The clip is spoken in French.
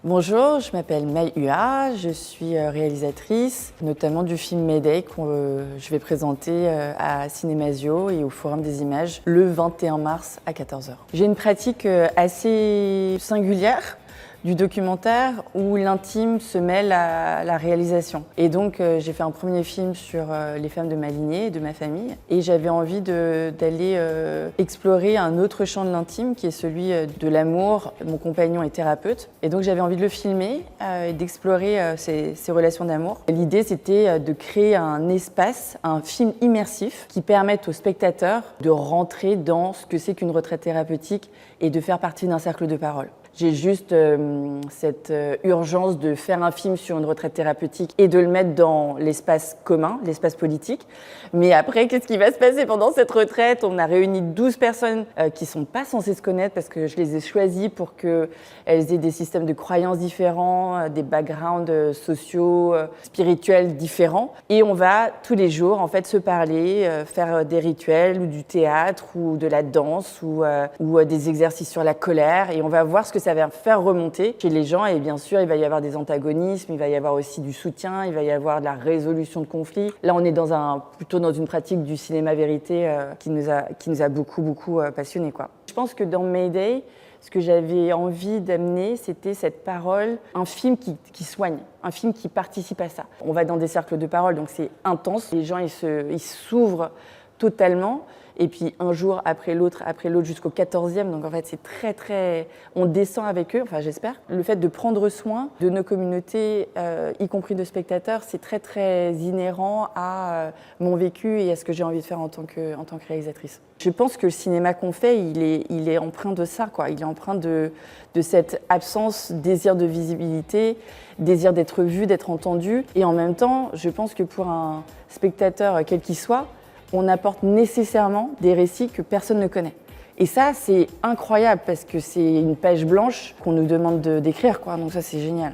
Bonjour, je m'appelle Maï Hua, je suis réalisatrice, notamment du film Mayday que je vais présenter à Cinémasio et au Forum des Images le 21 mars à 14 h. J'ai une pratique assez singulière du documentaire où l'intime se mêle à la réalisation. Et donc j'ai fait un premier film sur les femmes de ma lignée et de ma famille et j'avais envie d'aller explorer un autre champ de l'intime qui est celui de l'amour. Mon compagnon est thérapeute et donc j'avais envie de le filmer et d'explorer ces relations d'amour. L'idée c'était de créer un espace, un film immersif qui permette aux spectateurs de rentrer dans ce que c'est qu'une retraite thérapeutique et de faire partie d'un cercle de parole. J'ai juste cette urgence de faire un film sur une retraite thérapeutique et de le mettre dans l'espace commun, l'espace politique. Mais après, qu'est-ce qui va se passer pendant cette retraite? On a réuni 12 personnes qui ne sont pas censées se connaître parce que je les ai choisies pour qu'elles aient des systèmes de croyances différents, des backgrounds sociaux, spirituels différents. Et on va tous les jours en fait se parler, faire des rituels ou du théâtre ou de la danse ou des exercices sur la colère. Et on va voir ce que ça va faire remonter chez les gens et bien sûr il va y avoir des antagonismes, il va y avoir aussi du soutien, il va y avoir de la résolution de conflits. Là on est plutôt dans une pratique du cinéma vérité qui nous a beaucoup passionnés, quoi. Je pense que dans Mayday, ce que j'avais envie d'amener, c'était cette parole, un film qui soigne, un film qui participe à ça. On va dans des cercles de parole, donc c'est intense. Les gens, ils s'ouvrent totalement. Et puis un jour après l'autre jusqu'au 14e. Donc en fait, c'est très... On descend avec eux, enfin j'espère. Le fait de prendre soin de nos communautés, y compris de spectateurs, c'est très inhérent à mon vécu et à ce que j'ai envie de faire en tant que réalisatrice. Je pense que le cinéma qu'on fait, il est empreint de ça, quoi. Il est empreint de cette absence, désir de visibilité, désir d'être vu, d'être entendu. Et en même temps, je pense que pour un spectateur, quel qu'il soit, on apporte nécessairement des récits que personne ne connaît. Et ça, c'est incroyable parce que c'est une page blanche qu'on nous demande d'écrire, quoi. Donc ça, c'est génial.